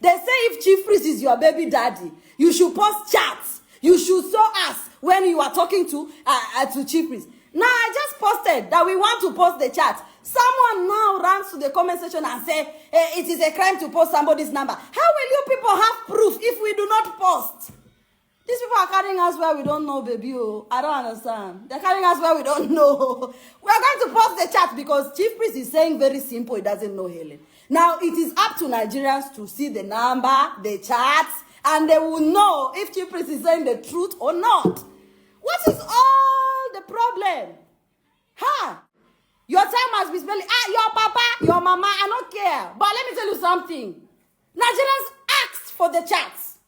They say if Chiefpriest is your baby daddy, you should post chats. You should show us when you are talking to Chiefpriest. Now, I just posted that we want to post the chat. Someone now runs to the comment section and say, it is a crime to post somebody's number. How will you people have proof if we do not post? These people are carrying us where we don't know, baby. Oh, I don't understand. They're carrying us where we don't know. We are going to post the chat because Chiefpriest is saying very simple, he doesn't know Helen. Now, it is up to Nigerians to see the number, the chats, and they will know if Chiefpriest is saying the truth or not. What is all the problem? Huh? Your time must be spent. Your papa, your mama, I don't care. But let me tell you something. Nigerians asked for the chats.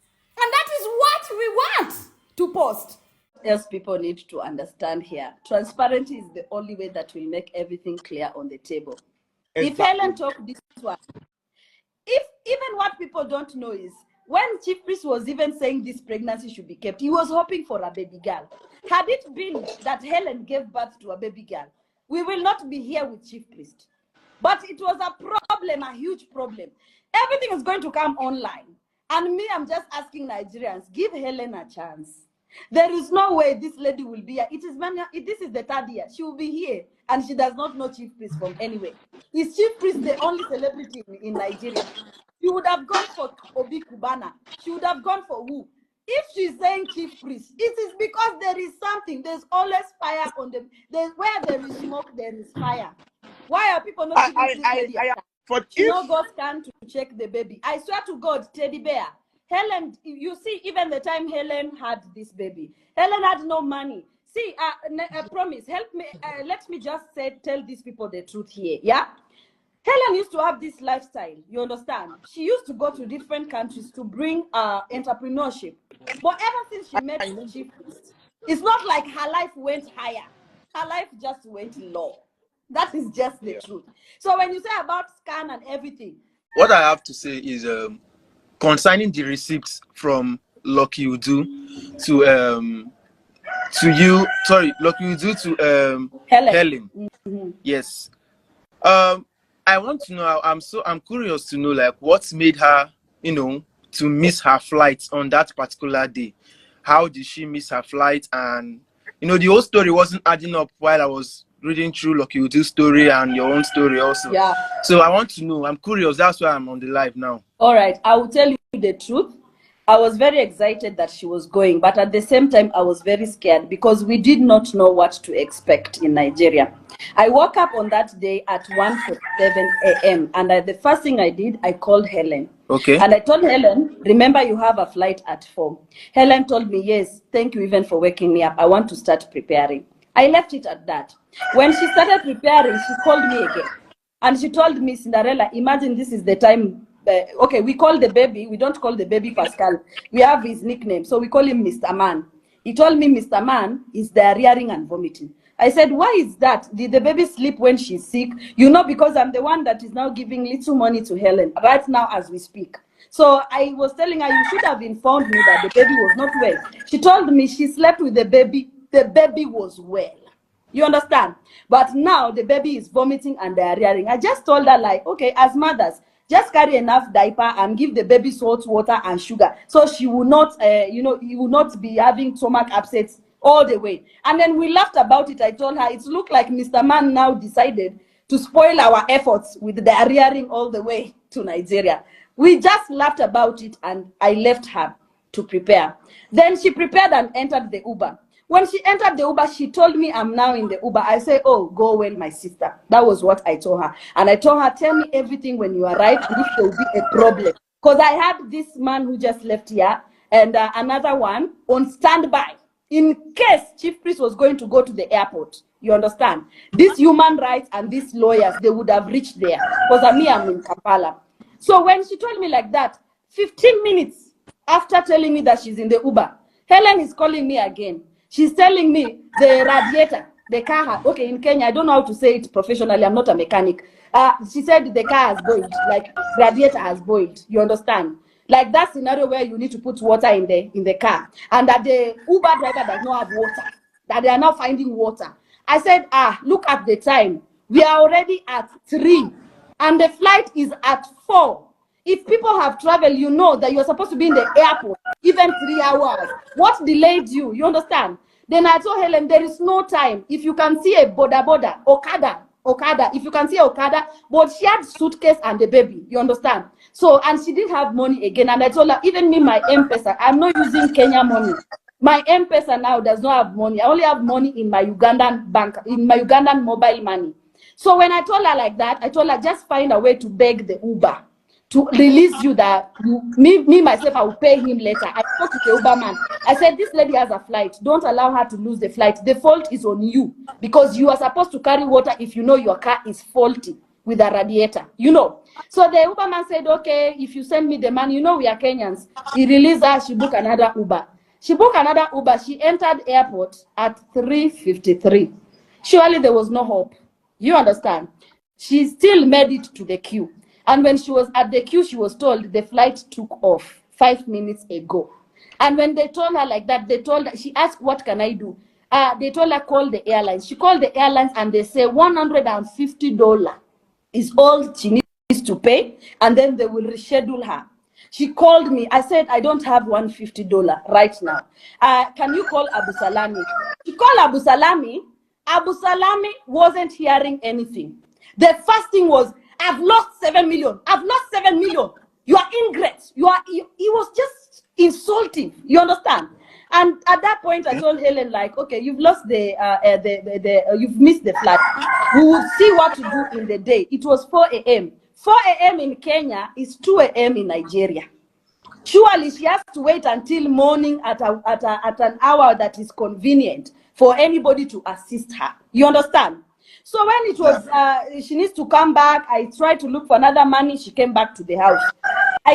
And that is what we want to post. Else people need to understand here. Transparency is the only way that will make everything clear on the table. Exactly. If Helen talked this one, if even what people don't know is when Chiefpriest was even saying this pregnancy should be kept, he was hoping for a baby girl. Had it been that Helen gave birth to a baby girl, we will not be here with Chiefpriest. But it was a problem, a huge problem. Everything is going to come online. And me, I'm just asking Nigerians, give Helen a chance. There is no way this lady will be here. This is the third year. She will be here. And she does not know Chiefpriest from anywhere. Is Chiefpriest the only celebrity in Nigeria? She would have gone for Obi Cubana. She would have gone for who? If she's saying Chiefpriest, it is because there is something. There's always fire on them. Where there is smoke, there is fire. Why are people not giving no God scan to check the baby? I swear to God, Teddy Bear. Helen, you see, even the time Helen had this baby, Helen had no money. See, I promise, help me. Let me just tell these people the truth here. Yeah, Helen used to have this lifestyle. You understand? She used to go to different countries to bring entrepreneurship. But ever since she met Chiefpriest, it's not like her life went higher. Her life just went low. That is just the truth. So when you say about scan and everything, what I have to say is concerning the receipts from Lucky Udu to you. Sorry, Lucky Udu to Helen. Mm-hmm. Yes. I want to know. I'm curious to know, like, what made her, to miss her flight on that particular day. How did she miss her flight? And the whole story wasn't adding up while I was reading through Lucky Udu's story and your own story also. Yeah. So I want to know. I'm curious. That's why I'm on the live now. All right. I will tell you the truth. I was very excited that she was going, but at the same time, I was very scared because we did not know what to expect in Nigeria. I woke up on that day at 1:47 a.m. and the first thing I did, I called Helen. Okay. And I told Helen, remember you have a flight at 4. Helen told me, yes, thank you even for waking me up. I want to start preparing. I left it at that. When she started preparing, she called me again. And she told me, Cinderella, imagine this is the time. Okay, we call the baby. We don't call the baby Pascal. We have his nickname. So we call him Mr. Man. He told me Mr. Man is diarrheaing and vomiting. I said, why is that? Did the baby sleep when she's sick? Because I'm the one that is now giving little money to Helen right now as we speak. So I was telling her, you should have informed me that the baby was not well. She told me she slept with the baby. The baby was well. You understand? But now the baby is vomiting and diarrheaing. I just told her, like, okay, as mothers, just carry enough diaper and give the baby salt water and sugar. So she will not, he will not be having stomach upsets all the way. And then we laughed about it. I told her, it looked like Mr. Man now decided to spoil our efforts with the diarrheaing all the way to Nigeria. We just laughed about it and I left her to prepare. Then she prepared and entered the Uber. When she entered the Uber, she told me, I'm now in the Uber. I said, oh, go well, my sister. That was what I told her. And I told her, tell me everything when you arrive, and if there will be a problem. Because I had this man who just left here and another one on standby in case Chiefpriest was going to go to the airport. You understand? These human rights and these lawyers, they would have reached there. Because I'm in Kampala. So when she told me like that, 15 minutes after telling me that she's in the Uber, Helen is calling me again. She's telling me the radiator, the car, okay, in Kenya, I don't know how to say it professionally. I'm not a mechanic. She said the car has boiled, like radiator has boiled. You understand? Like that scenario where you need to put water in the car, and that the Uber driver does not have water, that they are now finding water. I said, look at the time. We are already at 3, and the flight is at 4. If people have traveled, you know that you're supposed to be in the airport even 3 hours. What delayed you? You understand? Then I told Helen, there is no time. If you can see a Okada, if you can see Okada, but she had suitcase and the baby. You understand? So, and she didn't have money again. And I told her, even me, my M-Pesa, I'm not using Kenya money. My M-Pesa now does not have money. I only have money in my Ugandan bank, in my Ugandan mobile money. So when I told her like that, I told her just find a way to beg the Uber to release you, that me myself, I will pay him later. I spoke to the Uber man. I said, this lady has a flight. Don't allow her to lose the flight. The fault is on you, because you are supposed to carry water if you know your car is faulty with a radiator, you know. So the Uber man said, okay, if you send me the money, you know we are Kenyans. He released her, she booked another Uber. She booked another Uber. She entered airport at 3:53. Surely there was no hope. You understand? She still made it to the queue. And when she was at the queue, she was told the flight took off 5 minutes ago. And when they told her like that, they told her, she asked, what can I do? They told her, call the airlines. She called the airlines and they say $150 is all she needs to pay. And then they will reschedule her. She called me. I said, I don't have $150 right now. Can you call Abu Salami? She called Abu Salami. Abu Salami wasn't hearing anything. The first thing was, I've lost 7 million. I've lost 7 million. You are ingrate. He was just insulting. You understand? And at that point, I told Helen, like, okay, you've lost you've missed the flight. We would see what to do in the day. It was 4 a.m. 4 a.m. in Kenya is 2 a.m. in Nigeria. Surely she has to wait until morning at an hour that is convenient for anybody to assist her. You understand? So when it was, she needs to come back, I tried to look for another money. She came back to the house.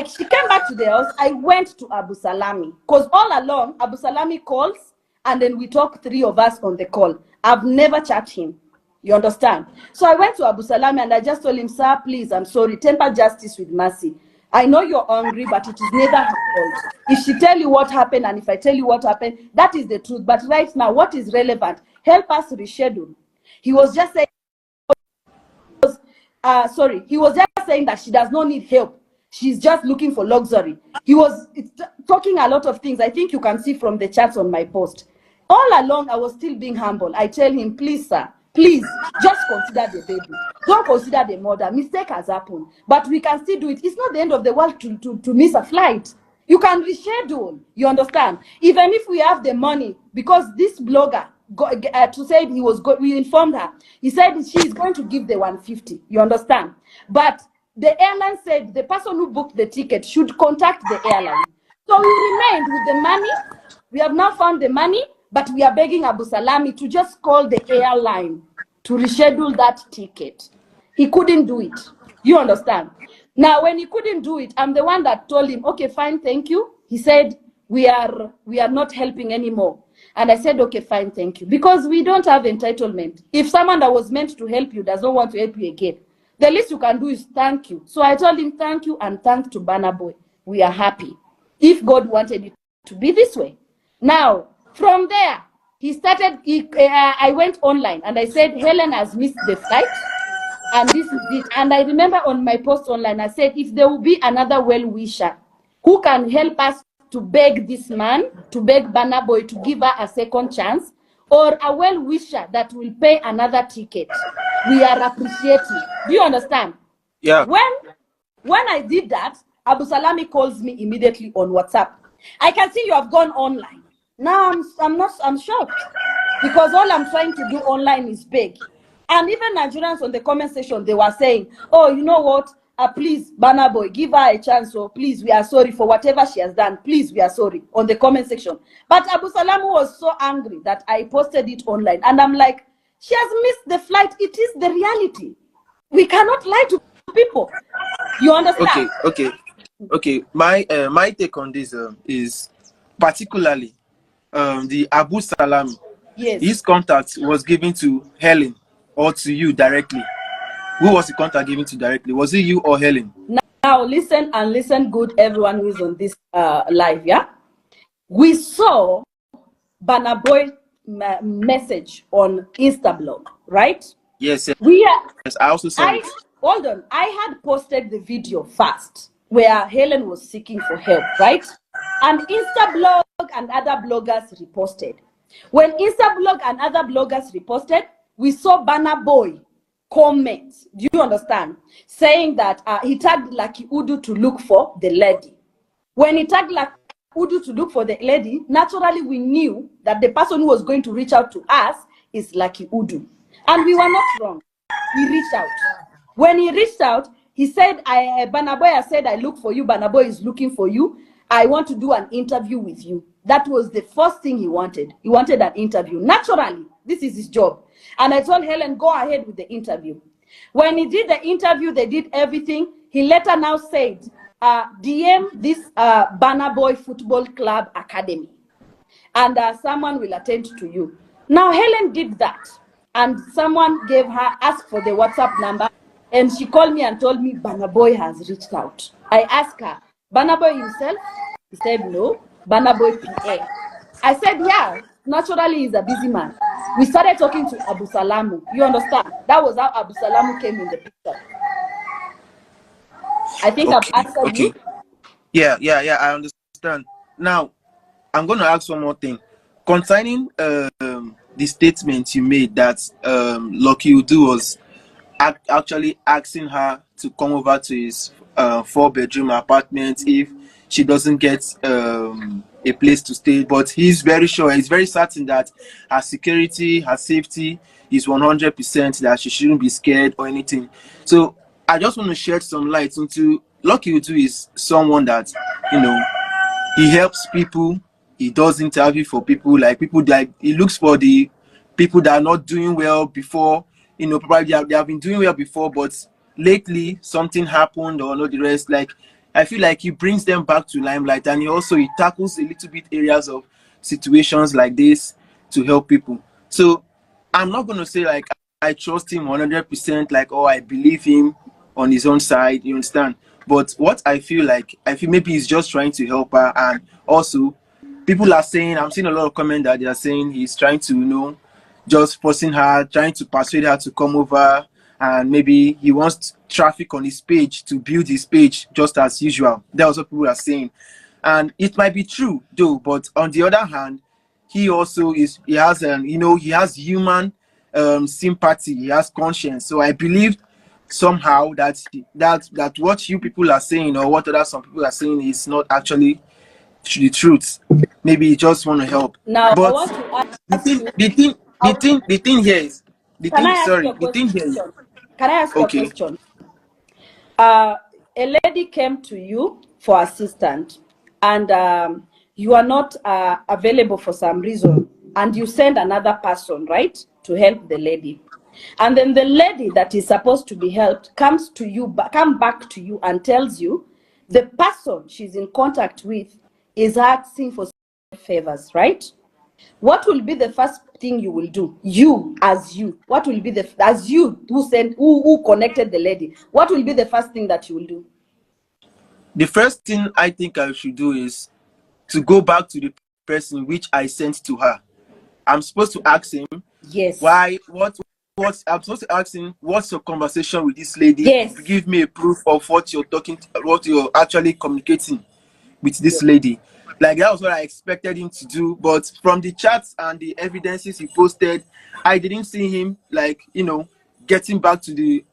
She came back to the house. I went to Abu Salami. Because all along, Abu Salami calls, and then we talk, 3 of us on the call. I've never chat him. You understand? So I went to Abu Salami and I just told him, sir, please, I'm sorry. Temper justice with mercy. I know you're angry, but it is neither her fault. If she tell you what happened and if I tell you what happened, that is the truth. But right now, what is relevant? Help us reschedule. He was just saying, he was just saying that she does not need help. She's just looking for luxury. He was talking a lot of things. I think you can see from the chats on my post. All along, I was still being humble. I tell him, please, sir, please, just consider the baby. Don't consider the mother. Mistake has happened. But we can still do it. It's not the end of the world to miss a flight. You can reschedule. You understand? Even if we have the money, because this blogger, to say we informed her. He said she is going to give the 150. You understand? But the airline said the person who booked the ticket should contact the airline. So we remained with the money. We have now found the money, but we are begging Abu Salami to just call the airline to reschedule that ticket. He couldn't do it. You understand? Now, when he couldn't do it, I'm the one that told him, okay, fine, thank you. He said, we are not helping anymore. And I said, okay, fine, thank you. Because we don't have entitlement. If someone that was meant to help you does not want to help you again, the least you can do is thank you. So I told him, thank you, and thanks to Banner Boy. We are happy. If God wanted it to be this way. Now, from there, I went online and I said, Helen has missed the flight. And this is it. And I remember on my post online, I said, if there will be another well-wisher who can help us to beg this man, to beg Banner Boy to give her a second chance, or a well-wisher that will pay another ticket, we are appreciative. Do you understand? Yeah. When I did that, Abu Salami calls me immediately on WhatsApp. I can see you have gone online. Now I'm shocked, because all I'm trying to do online is beg. And even Nigerians on the comment section, they were saying, oh, you know what? Please, Banner Boy, give her a chance. So please, we are sorry for whatever she has done. Please, we are sorry, on the comment section. But Abu Salamu was so angry that I posted it online. And I'm like, she has missed the flight. It is the reality. We cannot lie to people. You understand? Okay. My take on this is particularly the Abu Salami. Yes. His contact was given to Helen or to you directly. Who was the contact given to directly? Was it you or Helen? Now listen and listen good, everyone who is on this live, yeah? We saw Banner Boy message on Instablog, right? Yes. Yes, I also saw it. Hold on. I had posted the video first. where Helen was seeking for help, right? And Instablog and other bloggers reposted. When Instablog and other bloggers reposted, we saw Banner Boy comment, do you understand? Saying that he tagged Lucky Udu to look for the lady. When he tagged Lucky Udu to look for the lady, naturally we knew that the person who was going to reach out to us is Lucky Udu. And we were not wrong. He reached out. When he reached out, he said, Banaboy said, I look for you. Banaboy is looking for you. I want to do an interview with you. That was the first thing he wanted. He wanted an interview. Naturally, this is his job. And I told Helen, go ahead with the interview. When he did the interview, they did everything. He later now said, DM this Banaboy Football Club Academy. And someone will attend to you. Now, Helen did that. And someone gave her, asked for the WhatsApp number. And she called me and told me Banaboy has reached out. I asked her, Banaboy himself? He said, no, Banaboy PA. I said, yeah, naturally he's a busy man. We started talking to Abu Salamu. You understand? That was how Abu Salamu came in the picture. I think I've answered you. Yeah, I understand. Now, I'm going to ask one more thing. Concerning the statement you made that Lucky Udu was actually asking her to come over to his 4-bedroom apartment if she doesn't get a place to stay, but he's very sure, he's very certain that her security, her safety is 100%, that she shouldn't be scared or anything. So I just want to shed some light into Lucky Udu is someone that, you know, he helps people, he does interview for people, like people that he looks for the people that are not doing well before, you know, probably they have been doing well before, but lately something happened or not the rest. Like, I feel like he brings them back to limelight, and he tackles a little bit areas of situations like this to help people. So I'm not going to say like I trust him 100%, like, oh, I believe him on his own side, you understand? But what I feel maybe he's just trying to help her. And also people are saying, I'm seeing a lot of comments that they are saying he's trying to, you know, just forcing her, trying to persuade her to come over, and maybe he wants traffic on his page to build his page just as usual. That's what people are saying. And it might be true though, but on the other hand, he has human sympathy, he has conscience. So I believe somehow that what you people are saying or what some people are saying is not actually the truth. Maybe you just want to help. Now, but I want to ask you, the thing here is can I ask you a question? Can I ask you a question? A lady came to you for assistance, and you are not available for some reason, and you send another person, right, to help the lady. And then the lady that is supposed to be helped come back to you and tells you the person she's in contact with is asking for favors, right? What will be the first thing you will do? What will be as you who connected the lady? What will be the first thing that you will do? The first thing I think I should do is to go back to the person which I sent to her. I'm supposed to ask him, yes, I'm supposed to ask him, what's your conversation with this lady? Yes. Give me a proof of what you're actually communicating with this lady. Like, that was what I expected him to do. But from the chats and the evidences he posted, I didn't see him, like, you know, getting back to the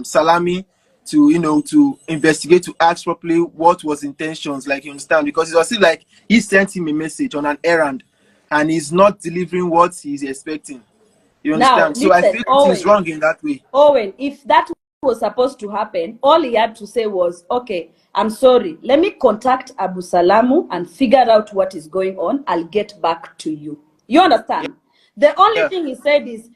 Salami to, you know, to investigate, to ask properly what was intentions, like, you understand? Because it was still like he sent him a message on an errand and he's not delivering what he's expecting. You understand? Now, listen, so I feel it is wrong in that way. Owen, if that was supposed to happen, all he had to say was, okay, I'm sorry, let me contact Abu Salamu and figure out what is going on. I'll get back to you. You understand? The only thing he said is,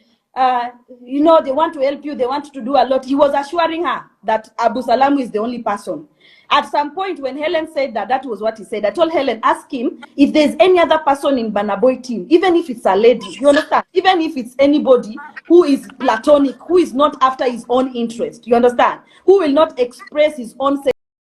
you know, they want to help you, they want to do a lot. He was assuring her that Abu Salamu is the only person. At some point, when Helen said that was what he said, I told Helen, ask him if there's any other person in Banaboy team, even if it's a lady, you understand? Even if it's anybody who is platonic, who is not after his own interest, you understand? Who will not express his own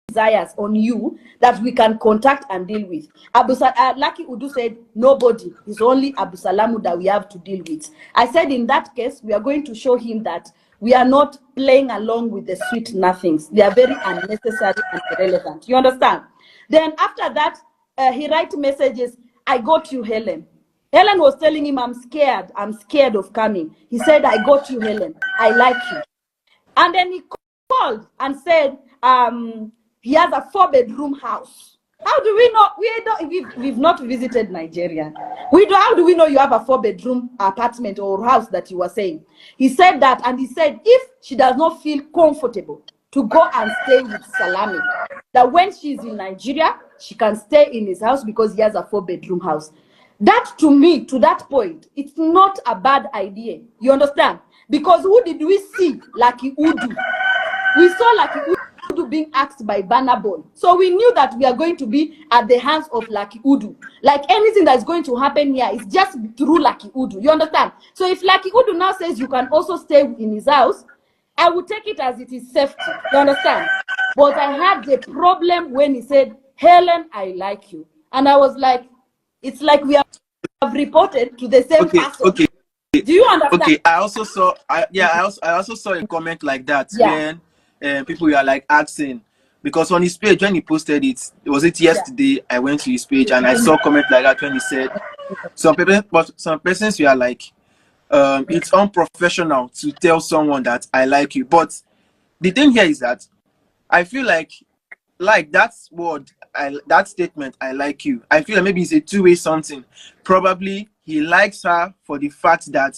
desires on you, that we can contact and deal with. Lucky Udu said, nobody. It's only Abu Salamu that we have to deal with. I said, in that case, we are going to show him that we are not playing along with the sweet nothings. They are very unnecessary and irrelevant. You understand? Then after that, he writes messages, I got you, Helen. Helen was telling him, I'm scared of coming. He said, I got you, Helen. I like you. And then he called and said, he has a 4-bedroom house. How do we know? We've not visited Nigeria. How do we know you have a 4-bedroom apartment or house that you were saying? He said that, and he said if she does not feel comfortable to go and stay with Salami, that when she's in Nigeria, she can stay in his house because he has a 4-bedroom house. That, to me, to that point, it's not a bad idea. You understand? Because who did we see? Lucky Udu. We saw Lucky Udu being asked by Banabon. So we knew that we are going to be at the hands of Lucky Udu. Like anything that's going to happen here is just through Lucky Udu. You understand? So if Lucky Udu now says you can also stay in his house, I would take it as it is safety. You understand? But I had the problem when he said, Helen, I like you. And I was like, it's like we have reported to the same person. Okay. Do you understand? Okay, I also saw a comment like that when people were like asking, because on his page when he posted it, was it yesterday? I went to his page and I saw a comment like that when he said some persons were like, it's unprofessional to tell someone that I like you. But the thing here is that I feel like that word, that statement, I like you, I feel like maybe it's a two-way something. Probably he likes her for the fact that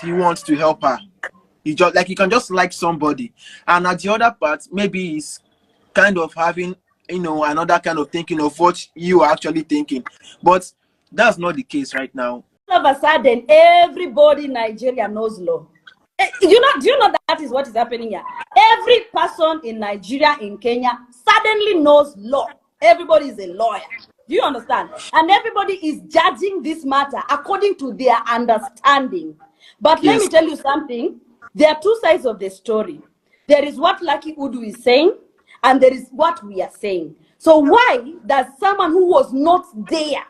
he wants to help her. He just like, you can just like somebody, and at the other part, maybe he's kind of having, another kind of thinking of what you are actually thinking. But that's not the case right now. All of a sudden, everybody in Nigeria knows law. Do you know that is what is happening here? Every person in Nigeria, in Kenya, suddenly knows law. Everybody is a lawyer. Do you understand? And everybody is judging this matter according to their understanding. But let me tell you something. There are two sides of the story. There is what Lucky Udu is saying, and there is what we are saying. So why does someone who was not there,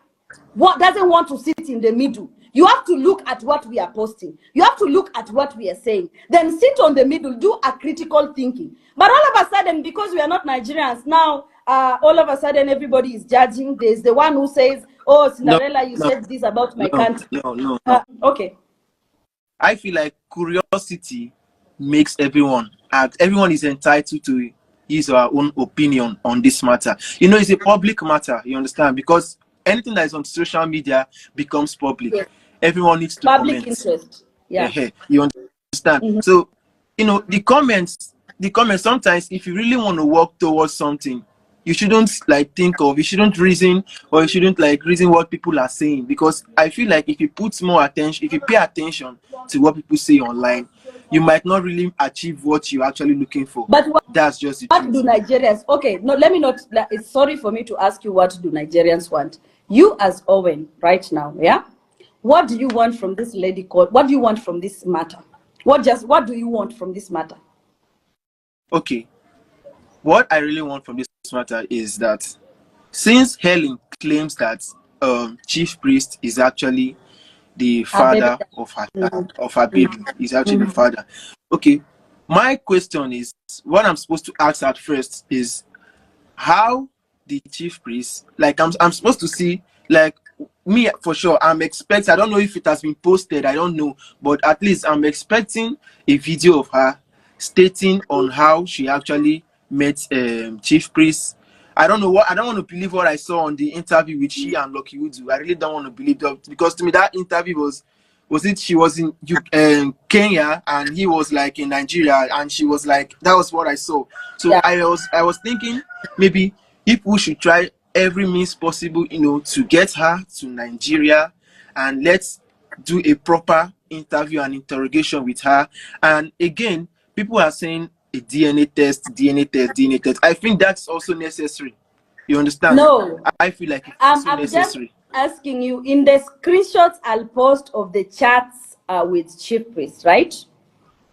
doesn't want to sit in the middle? You have to look at what we are posting. You have to look at what we are saying. Then sit on the middle, do a critical thinking. But all of a sudden, because we are not Nigerians, now all of a sudden everybody is judging. There's the one who says, oh, Cinderella, you said this about my country. No. Okay. I feel like curiosity makes everyone act. Everyone is entitled to his or her own opinion on this matter. It's a public matter, you understand? Because anything that is on social media becomes public. Yes. Everyone needs to public comment. Interest. Yeah. You understand? Mm-hmm. So, the comments, sometimes if you really want to work towards something, you shouldn't you shouldn't reason, or you shouldn't reason what people are saying. Because I feel like if you put more attention, if you pay attention to what people say online, you might not really achieve what you're actually looking for. But that's just it. What do Nigerians, okay, no, let me not, it's sorry for me to ask you, what do Nigerians want? You as Owen right now, yeah? What do you want from this lady called, what do you want from this matter? What do you want from this matter? Okay. What I really want from this matter is that since Helen claims that Chiefpriest is actually the father of her baby, is actually the father. Okay. My question is, what I'm supposed to ask at first is, how the Chiefpriest, I'm supposed to see, me for sure, I'm expecting, I don't know if it has been posted, I don't know, but at least I'm expecting a video of her stating on how she actually met Chiefpriest. I don't want to believe what I saw on the interview with she and Lucky Udu. I really don't want to believe that, because to me that interview was it she was in Kenya and he was in Nigeria, and she was that was what I saw. So yeah. I was thinking maybe if we should try every means possible, to get her to Nigeria, and let's do a proper interview and interrogation with her. And again, people are saying a DNA test. I think that's also necessary. You understand? No. I feel like it's also necessary. Just asking you, in the screenshots I'll post of the chats with Chiefpriest, right?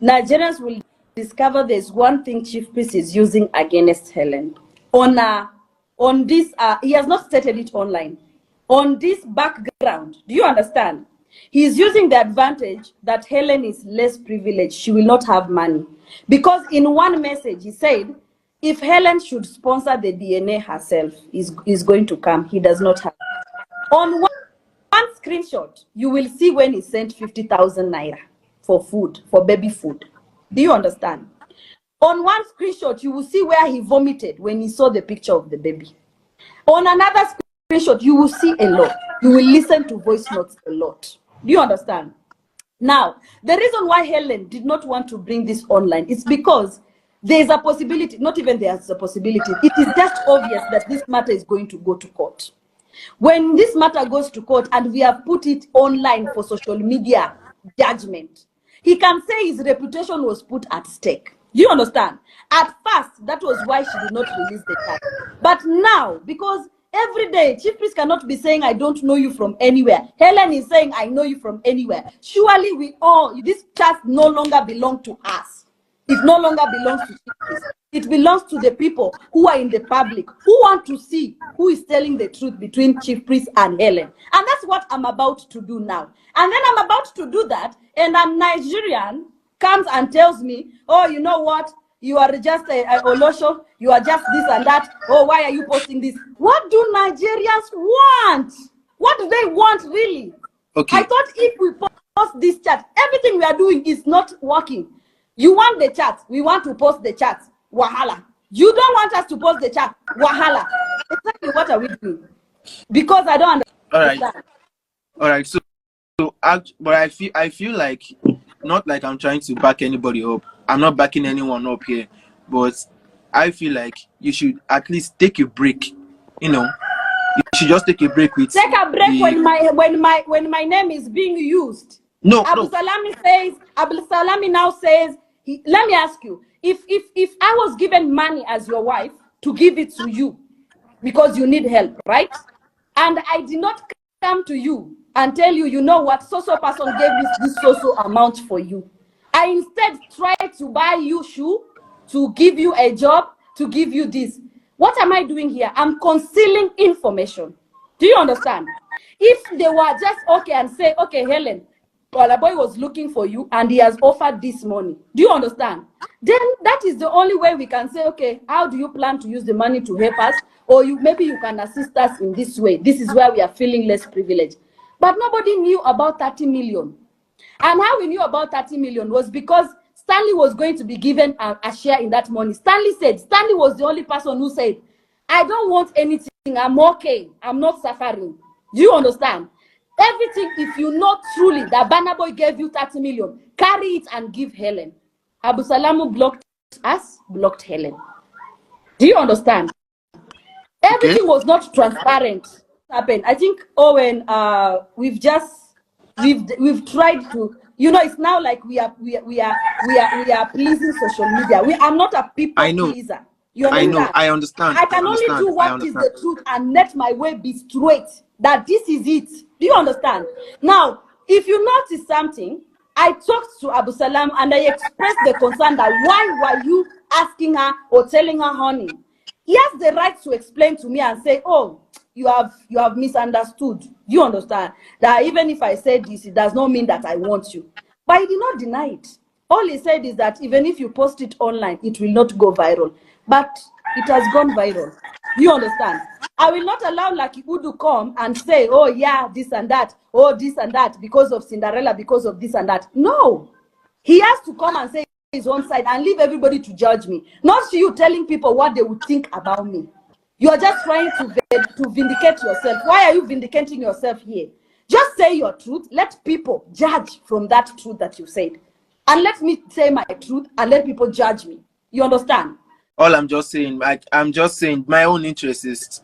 Nigerians will discover there's one thing Chiefpriest is using against Helen. On this, he has not stated it online. On this background, do you understand? He's using the advantage that Helen is less privileged. She will not have money. Because in one message, he said, if Helen should sponsor the DNA herself, is going to come. He does not have. On one screenshot, you will see when he sent 50,000 naira for food, for baby food. Do you understand? On one screenshot, you will see where he vomited when he saw the picture of the baby. On another screenshot, you will see a lot. You will listen to voice notes a lot. Do you understand? Now, the reason why Helen did not want to bring this online is because there is a possibility, not even there's a possibility, it is just obvious that this matter is going to go to court. When this matter goes to court and we have put it online for social media judgment, he can say his reputation was put at stake. Do you understand? At first, that was why she did not release the chat. But now, because every day, Chiefpriest cannot be saying, I don't know you from anywhere. Helen is saying, I know you from anywhere. Surely we all, this chat no longer belongs to us. It no longer belongs to Chiefpriest. It belongs to the people who are in the public, who want to see who is telling the truth between Chiefpriest and Helen. And that's what I'm about to do now. And then I'm about to do that, and a Nigerian comes and tells me, oh, you know what? You are just a Olosho. You are just this and that. Oh, why are you posting this? What do Nigerians want? What do they want, really? Okay. I thought if we post this chat, everything we are doing is not working. You want the chat. We want to post the chat. Wahala. You don't want us to post the chat. Wahala. Exactly what are we doing? Because I don't understand. All right. So but I feel like, not like I'm trying to back anybody up. I'm not backing anyone up here, but I feel like you should at least take a break. You know, you should just take a break with. Take a break when my name is being used. No, Abu Salami now says. Let me ask you: if I was given money as your wife to give it to you because you need help, right? And I did not come to you and tell you, you know what, so person gave me this so amount for you. I instead tried to buy you shoe, to give you a job, to give you this. What am I doing here? I'm concealing information. Do you understand? If they were just okay and say, okay, Helen, Boy was looking for you and he has offered this money. Do you understand? Then that is the only way we can say, okay, how do you plan to use the money to help us? Or maybe you can assist us in this way. This is where we are feeling less privileged. But nobody knew about 30 million. And how we knew about 30 million was because Stanley was going to be given a share in that money. Stanley was the only person who said, I don't want anything. I'm okay. I'm not suffering. Do you understand? Everything, if you know truly that Burna Boy gave you 30 million, carry it and give Helen. Abu Salamu blocked us, blocked Helen. Do you understand? Everything was not transparent. Happened. I think Owen, we've tried to, you know, it's now like we are pleasing social media. I'm not a people pleaser. You understand? I know, I understand. I can only do what is the truth and let my way be straight. That this is it. Do you understand? Now, if you notice something, I talked to Abu Salam and I expressed the concern that why were you asking her or telling her, honey? He has the right to explain to me and say, oh, you have misunderstood. Do you understand? That even if I said this, it does not mean that I want you. But he did not deny it. All he said is that even if you post it online, it will not go viral. But it has gone viral. Do you understand? I will not allow Lucky Udu come and say, oh yeah, this and that, oh this and that, because of Cinderella, because of this and that. No. He has to come and say his own side and leave everybody to judge me. Not you telling people what they would think about me. You are just trying to vindicate yourself. Why are you vindicating yourself here? Just say your truth. Let people judge from that truth that you said. And let me say my truth and let people judge me. You understand? All I'm just saying, I'm just saying my own interest is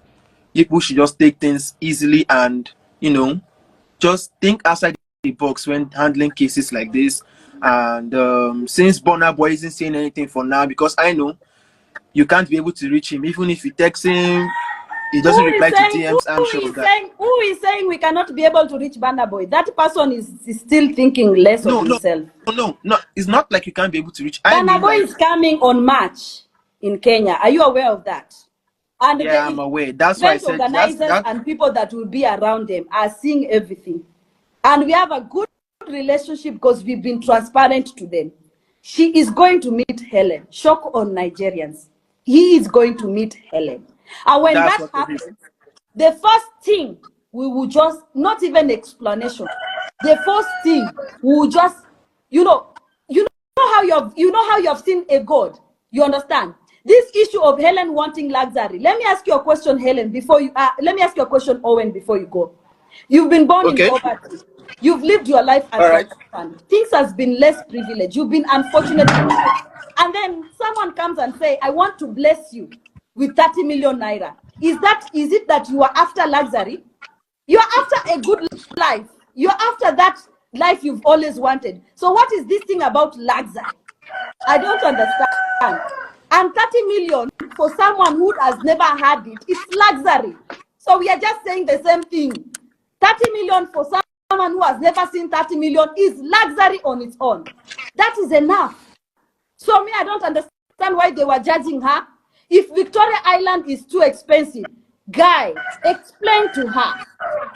people should just take things easily and, you know, just think outside the box when handling cases like this. And since Burna Boy isn't saying anything for now, because I know you can't be able to reach him, even if you text him, he doesn't reply to DMs. I'm sure of that. Who is saying we cannot be able to reach Burna Boy? That person is still thinking less of himself. No, it's not like you can't be able to reach. Burna Boy is coming on March in Kenya. Are you aware of that? And yeah, I'm aware. That's why I said organizers and people that will be around them are seeing everything. and we have a good relationship because we've been transparent to them. She is going to meet Helen. Shock on Nigerians. He is going to meet Helen. And when that happens, the first thing we will just, not even explanation, the first thing we will just, you know how you have seen a God. You understand? This issue of Helen wanting luxury. Let me ask you a question, Helen, before you let me ask you a question, Owen, before you go. You've been born in poverty. You've lived your life as a man. Things has been less privileged. You've been unfortunate in life. And then someone comes and say, I want to bless you with 30 million naira. Is it that you are after luxury? You are after a good life. You're after that life you've always wanted. So what is this thing about luxury? I don't understand. And 30 million for someone who has never had it, it's luxury. So we are just saying the same thing. 30 million for someone who has never seen 30 million is luxury on its own. That is enough. So me, I don't understand why they were judging her. If Victoria Island is too expensive, guy, explain to her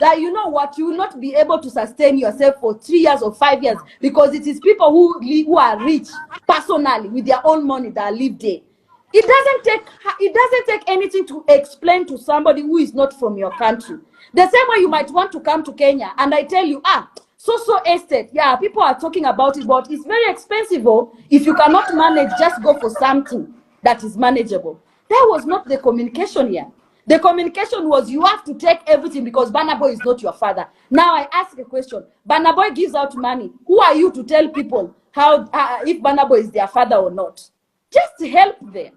that you know what, you will not be able to sustain yourself for 3 years or 5 years because it is people who are rich personally with their own money that live there. It doesn't take anything to explain to somebody who is not from your country. The same way you might want to come to Kenya and I tell you, so estate, yeah, people are talking about it, but it's very expensive. Oh, if you cannot manage, just go for something that is manageable. That was not the communication here. The communication was you have to take everything because Burna Boy is not your father. Now I ask a question. Burna Boy gives out money. Who are you to tell people how if Burna Boy is their father or not? Just help them.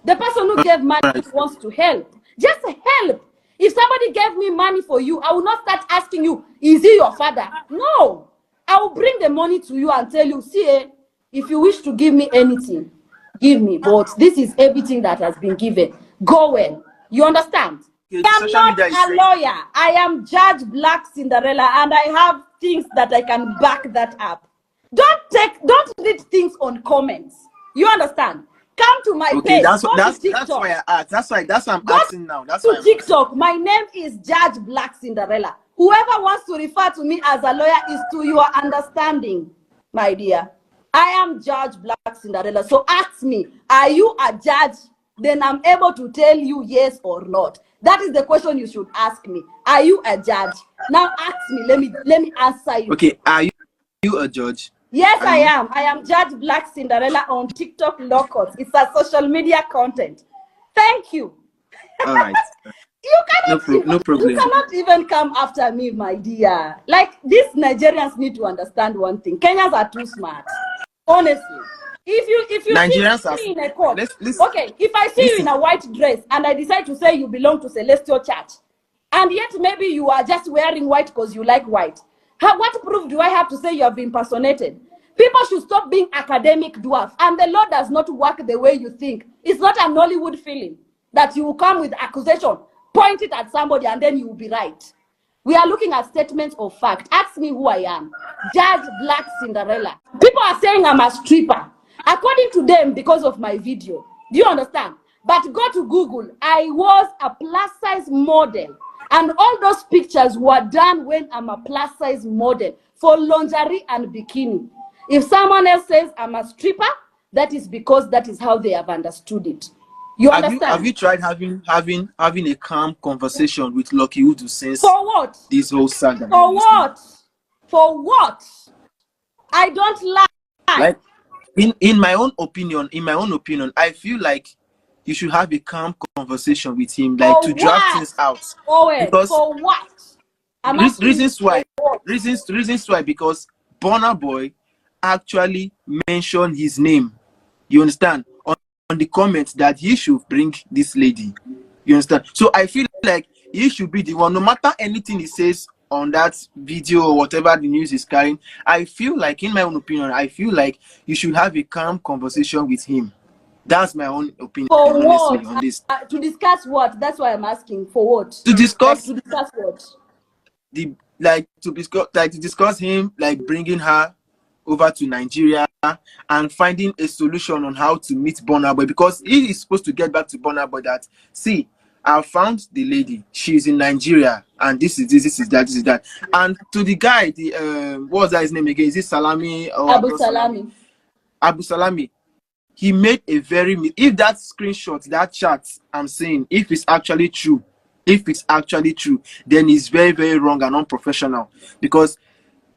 The person who gave money wants to help. Just help. If somebody gave me money for you, I will not start asking you, is he your father? No. I will bring the money to you and tell you, see, if you wish to give me anything, give me. But this is everything that has been given. Go well. You understand? I am not a lawyer. I am Judge Black Cinderella, and I have things that I can back that up. Don't read things on comments. You understand? Come to my page. That's why I asked. That's why I'm asking now. That's why TikTok. My name is Judge Black Cinderella. Whoever wants to refer to me as a lawyer is to your understanding, my dear. I am Judge Black Cinderella. So ask me, are you a judge? Then I'm able to tell you yes or not. That is the question you should ask me. Are you a judge? Now ask me. Let me answer you. Okay, are you a judge? Yes, I am. I am Judge Black Cinderella on TikTok Locals. It's a social media content. Thank you. All right. No problem. You cannot even come after me, my dear. Like, these Nigerians need to understand one thing. Kenyans are too smart. Honestly. If you Nigerians see me in a court, okay, if I see you in a white dress and I decide to say you belong to Celestial Church, and yet maybe you are just wearing white because you like white, what proof do I have to say you have been impersonated? People should stop being academic dwarf, and the law does not work the way you think. It's not a Nollywood feeling that you will come with accusation, point it at somebody, and then you will be right. We are looking at statements of fact. Ask me who I am. Judge Black Cinderella. People are saying I'm a stripper. According to them, because of my video. Do you understand? But go to Google. I was a plus-size model. And all those pictures were done when I'm a plus-size model for lingerie and bikini. If someone else says I'm a stripper, that is because that is how they have understood it. You understand? Have you tried having a calm conversation with Lucky Udu since for what? This whole saga? For what? For what? I don't lie. Like in my own opinion, I feel like you should have a calm conversation with him, like to draft things out. Because for what? Reasons why? Because Burna Boy actually mentioned his name. You understand? On the comments that he should bring this lady. You understand? So I feel like he should be the one, no matter anything he says on that video or whatever the news is carrying. I feel like, in my own opinion, I feel like you should have a calm conversation with him. That's my own opinion. For what? On this. To discuss what? That's why I'm asking. For what? To discuss. Like, to discuss what? To discuss him, like bringing her over to Nigeria and finding a solution on how to meet Burna Boy, because he is supposed to get back to Burna Boy that, see, I found the lady. She's in Nigeria, and this is this is that, this is that. And to the guy, the what was that his name again? Is it Salami or Abu Salami? Abu Salami. He made a very, if that screenshot, that chat I'm saying, if it's actually true, then it's very, very wrong and unprofessional, because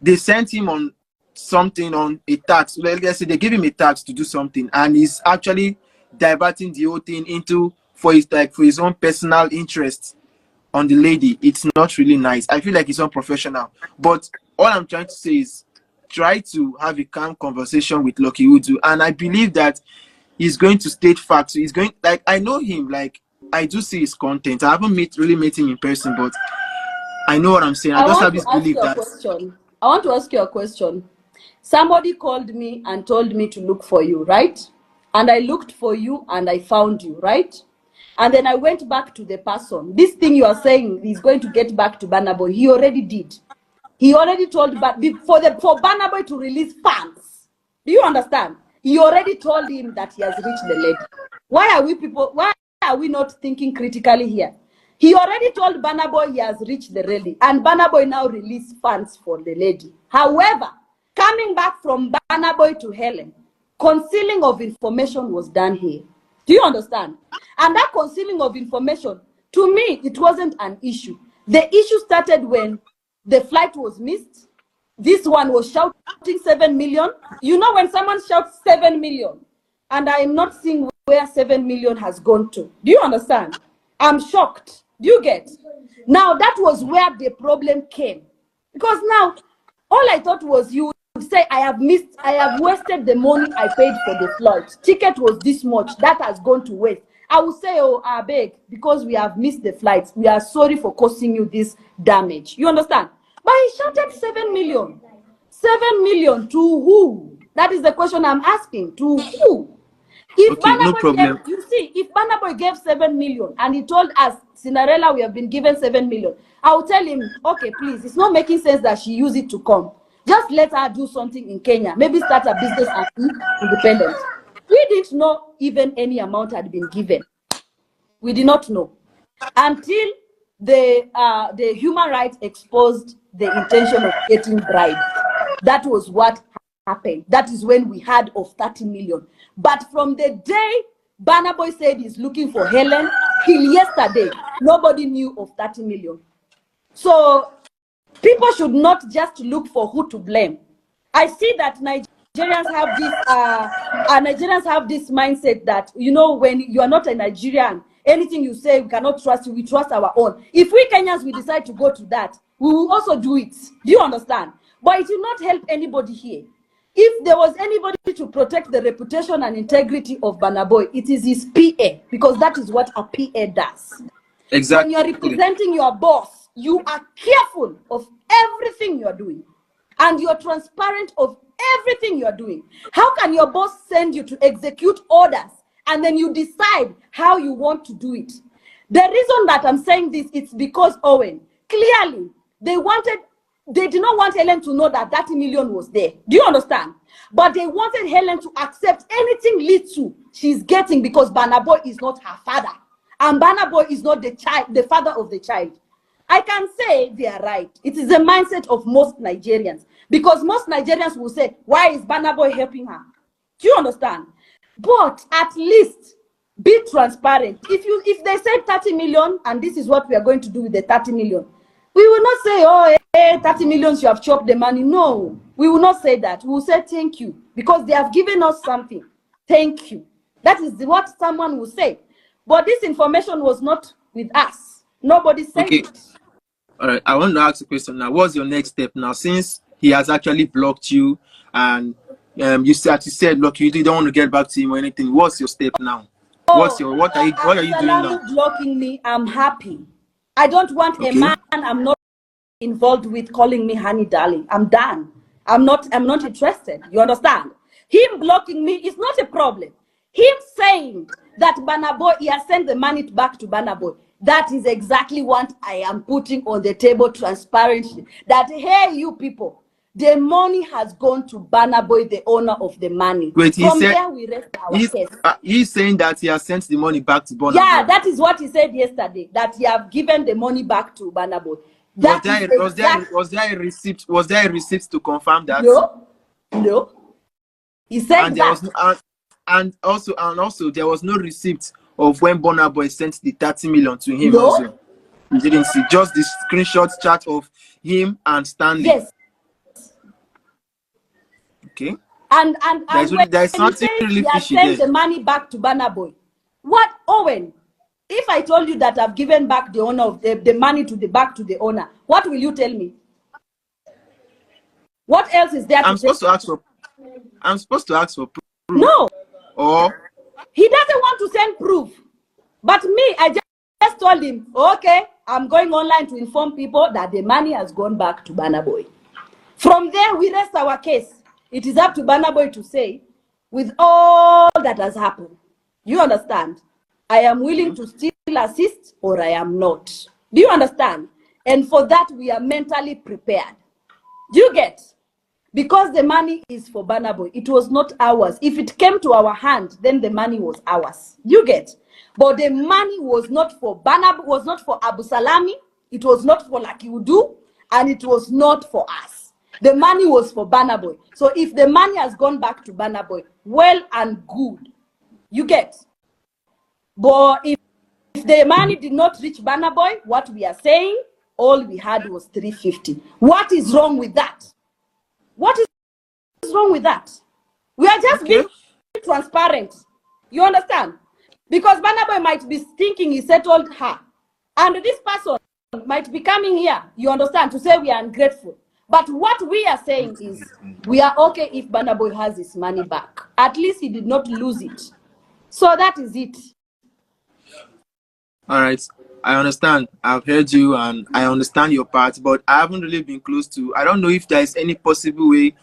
they sent him on something, on a tax. Well, let's say they give him a tax to do something, and he's actually diverting the whole thing into for his own personal interest on the lady. It's not really nice. I feel like it's unprofessional. But all I'm trying to say is try to have a calm conversation with Lucky Udu, and I believe that he's going to state facts. He's going, like, I know him, like I do see his content. I haven't really met him in person, but I know what I'm saying. I just have this belief that I want to ask you a question. Somebody called me and told me to look for you, right? And I looked for you and I found you, right? And then I went back to the person. This thing you are saying he's going to get back to Burna Boy, he already did. He already told, but for Burna Boy to release funds. Do you understand? He already told him that he has reached the lady. Why are we not thinking critically here? He already told Burna Boy he has reached the lady, and Burna Boy now released funds for the lady. However, coming back from Burna Boy to Helen, concealing of information was done here. Do you understand? And that concealing of information, to me, it wasn't an issue. The issue started when the flight was missed. This one was shouting 7 million. You know, when someone shouts 7 million, and I am not seeing where 7 million has gone to. Do you understand? I'm shocked. Do you get? Now, that was where the problem came. Because now, all I thought was you would say, I have wasted the money I paid for the flight. Ticket was this much. That has gone to waste. I will say, oh, I beg, because we have missed the flights. We are sorry for causing you this damage. You understand? But he shouted 7 million. 7 million to who? That is the question I'm asking. To who? If okay, no problem. You see, if Burna Boy gave 7 million and he told us, Cinderella, we have been given 7 million, I will tell him, okay, please, it's not making sense that she use it to come. Just let her do something in Kenya. Maybe start a business and be independent. We didn't know even any amount had been given. We did not know until the human rights exposed the intention of getting bribed. That was what happened. That is when we heard of 30 million. But from the day Burna Boy said he's looking for Helen till yesterday, nobody knew of 30 million. So people should not just look for who to blame. I see that Nigerians have this mindset that, you know, when you are not a Nigerian, anything you say, we cannot trust you. We trust our own. If we Kenyans, we decide to go to that, we will also do it. Do you understand? But it will not help anybody here. If there was anybody to protect the reputation and integrity of Burna Boy, it is his PA, because that is what a PA does. Exactly. When you are representing your boss, you are careful of everything you are doing, and you are transparent of everything you are doing. How can your boss send you to execute orders and then you decide how you want to do it? The reason that I'm saying this, it's because Owen, clearly they did not want Helen to know that 30 million was there. Do you understand? But they wanted Helen to accept anything little she's getting, because Burna Boy is not her father, and Burna Boy is not the father of the child. I can say they are right. It is the mindset of most Nigerians, because most Nigerians will say, why is Burna Boy helping her? Do you understand? But at least be transparent. If they say 30 million and this is what we are going to do with the 30 million, we will not say, oh, hey, 30 million, you have chopped the money. No, we will not say that. We will say thank you, because they have given us something. Thank you. That is what someone will say. But this information was not with us. Nobody said it. All right, I want to ask a question now. What's your next step now? Since he has actually blocked you, and you said, look, you don't want to get back to him or anything. What's your step now? What are you doing now? Blocking me, I'm happy. I don't want a man I'm not involved with calling me honey darling. I'm done. I'm not interested. You understand? Him blocking me is not a problem. Him saying that Burna Boy, he has sent the money back to Burna Boy, that is exactly what I am putting on the table transparently. That, hey, you people, The money has gone to Burna Boy, the owner of the money. Wait, From there, we rest our case. He's saying that he has sent the money back to Burna Boy. Yeah, that is what he said yesterday, that he have given the money back to Burna Boy. Was there a receipt? Was there a receipt to confirm that? No. He said and there was and also there was no receipt of when Burna Boy sent the 30 million to him. No. Also. You didn't see, just the screenshot chat of him and Stanley. Yes. Okay. And there's something really fishy there. Sent the money back to Burna Boy. What, Owen? If I told you that I've given back the owner of the money back to the owner, what will you tell me? What else is there? I'm supposed to ask for proof. No. Or he doesn't want to send proof. But me, I just told him, okay, I'm going online to inform people that the money has gone back to Burna Boy. From there, we rest our case. It is up to Burna Boy to say, with all that has happened, you understand, I am willing to still assist or I am not. Do you understand? And for that, we are mentally prepared. Do you get? Because the money is for Burna Boy. It was not ours. If it came to our hand, then the money was ours. Do you get? But the money was not for Burna Boy, was not for Abu Salami, it was not for Lucky Udu, and it was not for us. The money was for Burna Boy. So if the money has gone back to Burna Boy, well and good. You get? But if the money did not reach Burna Boy, what we are saying, all we had was 350. What is wrong with that? What is wrong with that? We are just being transparent. You understand? Because Burna Boy might be thinking he settled her. And this person might be coming here, you understand, to say we are ungrateful. But what we are saying is, we are okay if Burna Boy has his money back. At least he did not lose it. So that is it. All right. I understand. I've heard you and I understand your part, but I haven't really been close to. I don't know if there is any possible way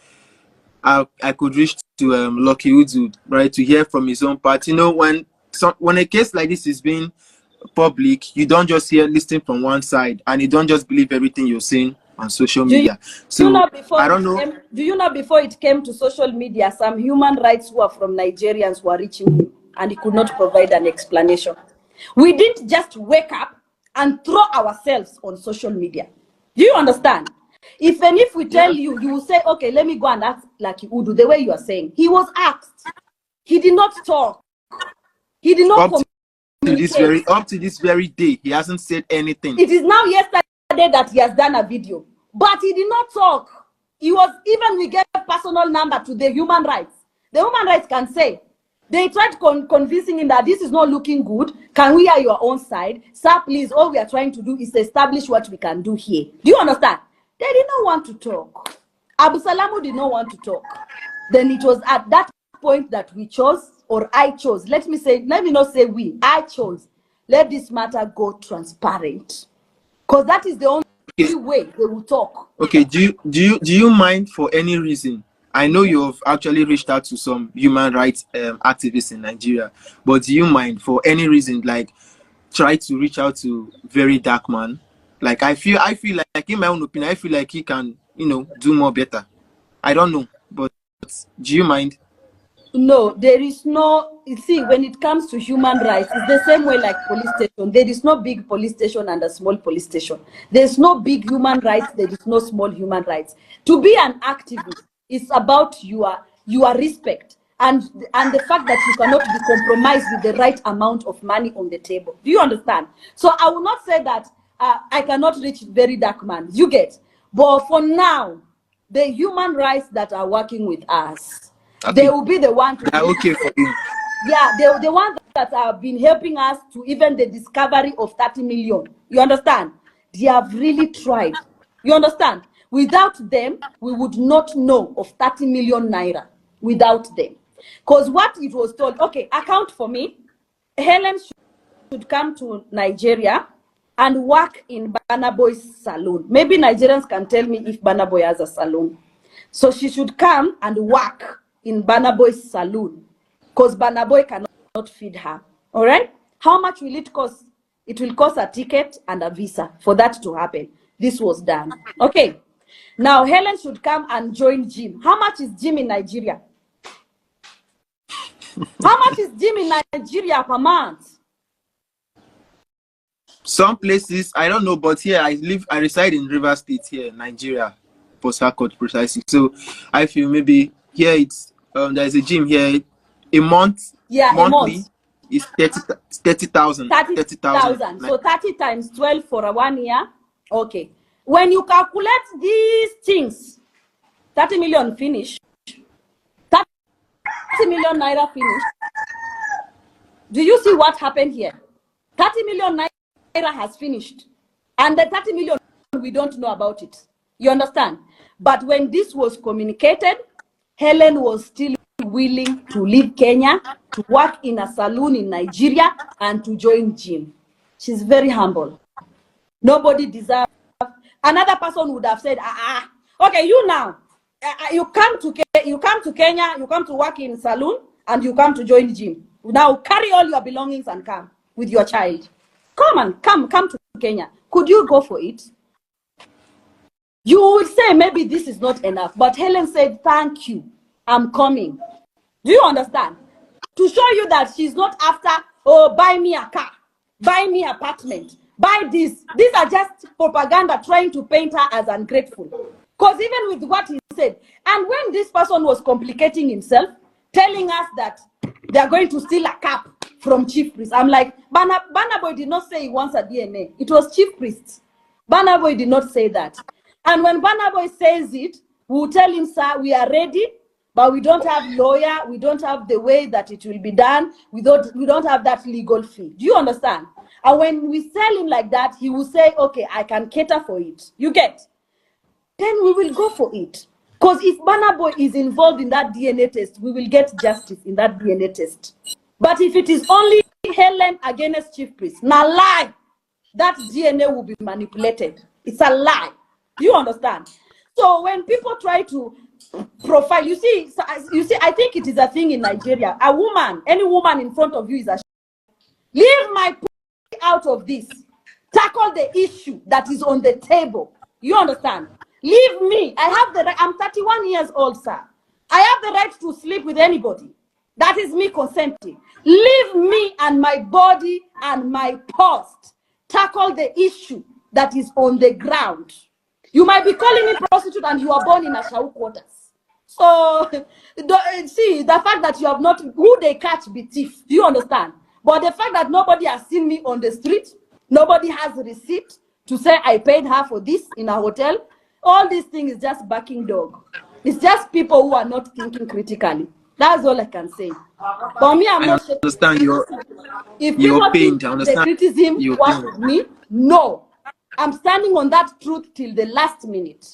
I could reach to Lucky Udu, right, to hear from his own part. You know, when a case like this is being public, you don't just listen from one side, and you don't just believe everything you're saying on social media. I don't know. Do you know before it came to social media, some human rights who are from Nigerians were reaching him, and he could not provide an explanation. We didn't just wake up and throw ourselves on social media. Do you understand? Even if we tell you, you will say, okay, let me go and ask Lucky Udu, the way you are saying. He was asked. He did not talk. He did not communicate. Up to this very day, he hasn't said anything. It is now yesterday that he has done a video. But he did not talk. We gave personal number to the human rights. The human rights can say, they tried convincing him that this is not looking good. Can we hear your own side? Sir, please, all we are trying to do is establish what we can do here. Do you understand? They did not want to talk. Abu Salamu did not want to talk. Then it was at that point that we chose, or I chose. Let me not say we. I chose. Let this matter go transparent. Because that is the only way they will talk. Okay, do you mind for any reason? I know you've actually reached out to some human rights activists in Nigeria, but do you mind for any reason, like, try to reach out to Very Dark Man? Like, I feel like, in my own opinion, I feel like he can, do more better. I don't know, but do you mind? No, there is no. You see, when it comes to human rights, it's the same way like police station. There is no big police station and a small police station. There's no big human rights. There is no small human rights. To be an activist, it's about your respect and the fact that you cannot be compromised with the right amount of money on the table. Do you understand? So I will not say that I cannot reach Very Dark Man. You get? But for now, the human rights that are working with us, they will be the one to. Okay for you. Yeah, they're the ones that have been helping us to even the discovery of 30 million. You understand? They have really tried. You understand? Without them, we would not know of 30 million naira. Without them. Because what it was told, okay, account for me, Helen should come to Nigeria and work in Burna Boy's salon. Maybe Nigerians can tell me if Burna Boy has a salon. So she should come and work in Burna Boy's salon. Because Burna Boy cannot feed her. All right? How much will it cost? It will cost a ticket and a visa for that to happen. This was done. Okay. Now, Helen should come and join gym. How much is gym in Nigeria? How much is gym in Nigeria per month? Some places, I don't know, but here I reside in River State here, Nigeria, Port Harcourt precisely. So I feel maybe here it's there's a gym here a month. Yeah, monthly a month is 30,000. 30,000. So 30 times 12 for a 1 year. Okay. When you calculate these things, 30 million finish. 30 million naira finish. Do you see what happened here? 30 million naira has finished. And the 30 million, we don't know about it. You understand? But when this was communicated, Helen was still willing to leave Kenya, to work in a saloon in Nigeria, and to join gym. She's very humble. Nobody deserves. Another person would have said, okay, you now, you come to Kenya, you come to work in saloon, and you come to join gym. Now carry all your belongings and come with your child. Come to Kenya. Could you go for it? You would say maybe this is not enough, but Helen said, thank you, I'm coming. Do you understand? To show you that she's not after, oh, buy me a car, buy me an apartment, buy this. These are just propaganda trying to paint her as ungrateful. Because even with what he said, and when this person was complicating himself, telling us that they're going to steal a cap from Chiefpriest, I'm like, Burna Boy did not say he wants a DNA. It was Chiefpriest. Burna Boy did not say that. And when Burna Boy says it, we'll tell him, sir, we are ready, but we don't have lawyer, we don't have the way that it will be done, we don't have that legal fee. Do you understand? And when we sell him like that, he will say, okay, I can cater for it. You get? Then we will go for it. Because if Burna Boy is involved in that DNA test, we will get justice in that DNA test. But if it is only Helen against Chiefpriest, now lie, that DNA will be manipulated. It's a lie. Do you understand? So when people try to profile, you see, I think it is a thing in Nigeria. A woman, any woman in front of you is a leave my out of this. Tackle the issue that is on the table. You understand? Leave me. I have the right. I'm 31 years old, sir. I have the right to sleep with anybody. That is me consenting. Leave me and my body and my post. Tackle the issue that is on the ground. You might be calling me prostitute and you are born in a Shau quarters. So, see, the fact that you have not, who they catch be thief. Do you understand? But the fact that nobody has seen me on the street, nobody has a receipt to say I paid her for this in a hotel, all these things is just backing dog. It's just people who are not thinking critically. That's all I can say. For me, I'm not understand your if people pain. think the criticism was with me, no. I'm standing on that truth till the last minute.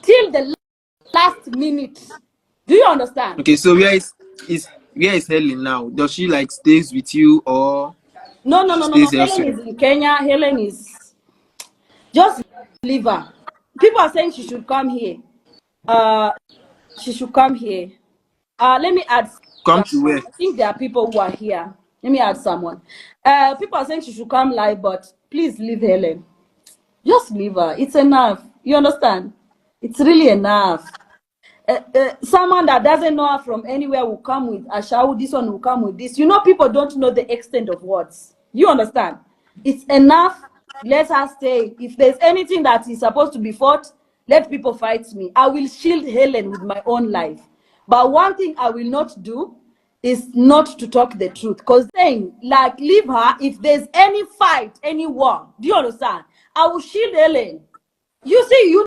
Till the last minute. Do you understand? Okay, so where is Helen now? Does she like stays with you or no. Helen is in Kenya. Helen is just leave her. People are saying she should come here. She should come here. Let me add. Come to where? I think there are people who are here. Let me add someone. People are saying she should come live, but please leave Helen. Just leave her. It's enough. You understand? It's really enough. Someone that doesn't know her from anywhere will come with a shout. This one will come with this. You know, people don't know the extent of words. You understand? It's enough. Let her stay. If there's anything that is supposed to be fought, let people fight me. I will shield Helen with my own life. But one thing I will not do is not to talk the truth. Because saying, like, leave her, if there's any fight, any war, do you understand? I will shield Helen. You see, you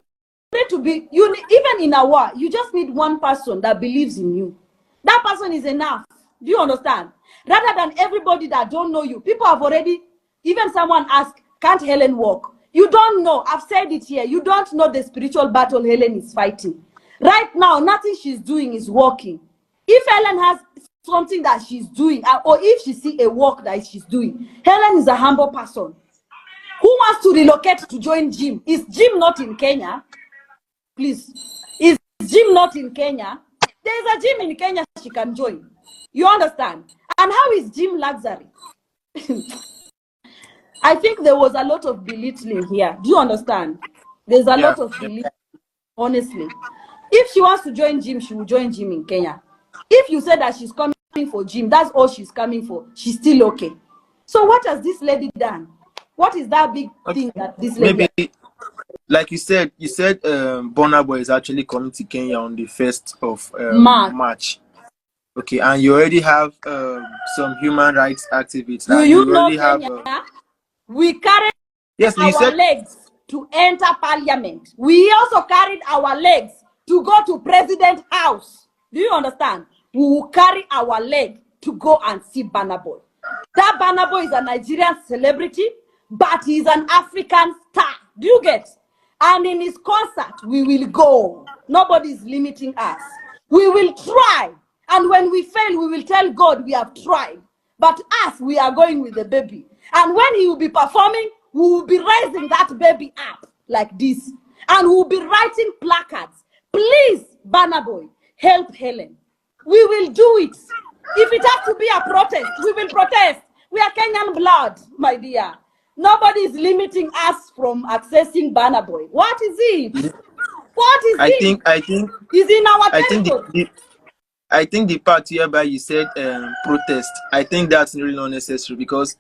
need to be, even in a war, you just need one person that believes in you. That person is enough. Do you understand? Rather than everybody that don't know you. People have already, even someone asked, can't Helen walk? You don't know. I've said it here. You don't know the spiritual battle Helen is fighting. Right now, nothing she's doing is walking. If Helen has something that she's doing, or if she see a work that she's doing, Helen is a humble person. Who wants to relocate to join gym? Is gym not in Kenya? Please. Is gym not in Kenya? There's a gym in Kenya she can join. You understand? And how is gym luxury? I think there was a lot of belittling here. Do you understand? There's a lot of belittling. honestly. If she wants to join gym, she will join gym in Kenya. If you say that she's coming for gym, that's all she's coming for, she's still okay. So what has this lady done? What is that big thing that this lady maybe has? like you said Burna Boy is actually coming to Kenya on the 1st of March. Okay, and you already have some human rights activists, Do and you you know already have Kenya? We carried yes, you our said legs to enter parliament. We also carried our legs to go to president's house. Do you understand? We will carry our leg to go and see Burna Boy. That Burna Boy is a Nigerian celebrity, but he's an African star. Do you get? And in his concert, we will go. Nobody is limiting us. We will try. And when we fail, we will tell God we have tried. But us, we are going with the baby. And when he will be performing, we will be raising that baby up like this. And we will be writing placards. Please, Burna Boy, help Helen. We will do it. If it has to be a protest, we will protest. We are Kenyan blood, my dear. Nobody is limiting us from accessing Burna Boy. What is it? What is it? I think He's in our I think territory. I think the part whereby you said protest, I think that's really not necessary because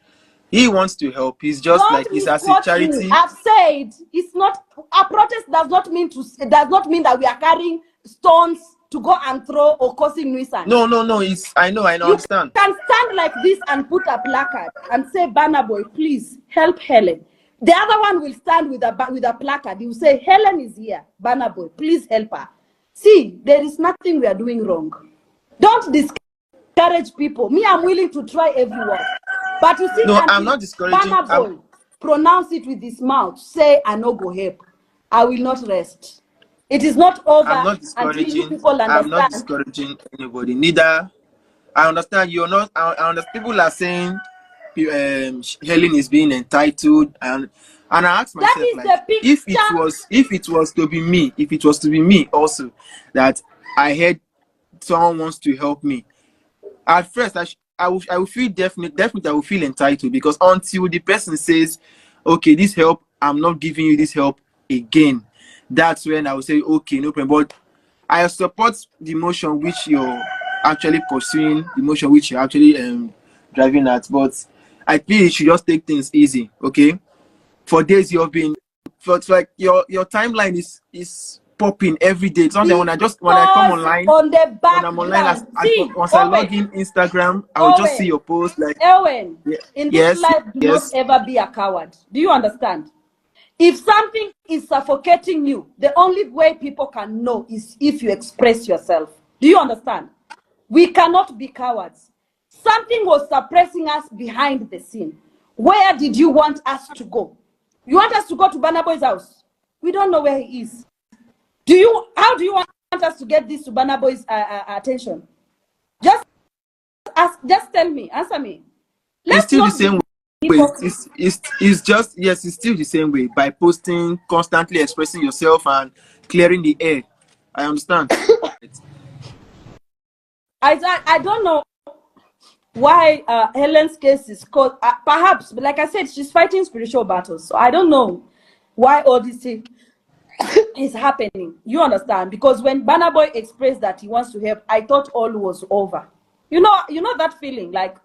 he wants to help. He's just like, Don't it's as a misquote me. charity. I've said it's not a protest. Does not mean that we are carrying stones to go and throw or causing nuisance. No. It's I know. You Understand. can stand like this and put a placard and say, Burna Boy, please help Helen. The other one will stand with a placard. He will say, Helen is here. Burna Boy, please help her. See, there is nothing we are doing wrong. Don't discourage people. Me, I'm willing to try every word. But you see, no, I'm not discouraging. Burna Boy pronounce it with his mouth, say, I no go help. I will not rest. It is not over I'm not until you discouraging. people understand. I'm not discouraging anybody. Neither. I understand you're not. I understand people are saying Helen is being entitled, and I asked myself, that is like, the picture. if it was to be me also, that I heard someone wants to help me. At first, I will feel definitely I will feel entitled, because until the person says, okay, this help, I'm not giving you this help again, that's when I will say, okay, no problem. But I support the motion which you're actually pursuing, the motion which you're actually driving at. But I feel you should just take things easy, okay? For days you've been, it's like your timeline is popping every day. Sometimes when I come online, on the when I'm online, see, once I log in Instagram, I will just see your post like, Owen, in this life, do not ever be a coward. Do you understand? If something is suffocating you, the only way people can know is if you express yourself. Do you understand? We cannot be cowards. Something was suppressing us behind the scene. Where did you want us to go? You want us to go to Burna Boy's house? We don't know where he is. How do you want us to get this to Burna Boy's attention? Just tell me, answer me. It's still the same way. It's just, yes, it's still the same way, by posting, constantly expressing yourself and clearing the air. I understand. I don't know why Helen's case is called, perhaps, but like I said, she's fighting spiritual battles. So I don't know why all this thing is happening. You understand? Because when Burna Boy expressed that he wants to help, I thought all was over. You know that feeling, like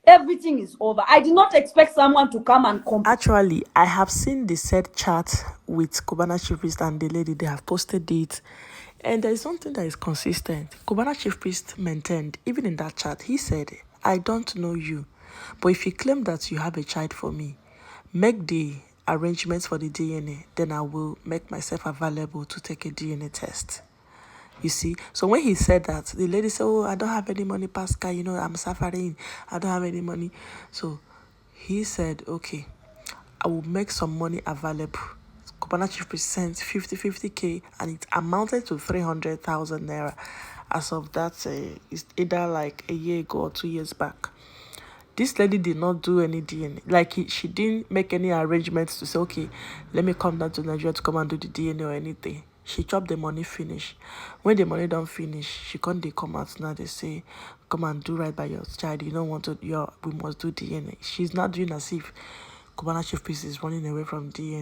everything is over. I did not expect someone to come and come. Actually, I have seen the said chat with Cubana Chiefpriest and the lady. They have posted it. And there is something that is consistent. Cubana Chiefpriest maintained, even in that chat, he said, I don't know you, but if you claim that you have a child for me, make the arrangements for the DNA, then I will make myself available to take a DNA test. You see, so when he said that, the lady said, oh, I don't have any money, Pascal, I'm suffering, I don't have any money. So he said, okay, I will make some money available. Cubana Chiefpriest sent 50K, and it amounted to 300,000 naira as of that, it's either like a year ago or 2 years back. This lady did not do any DNA. Like, she didn't make any arrangements to say, okay, let me come down to Nigeria to come and do the DNA or anything. She chopped the money, finish. When the money don't finish, she can't, they come out now, they say, come and do right by your child. You don't want to, we must do DNA. She's not doing as if Cubana Chiefpriest is running away from DNA.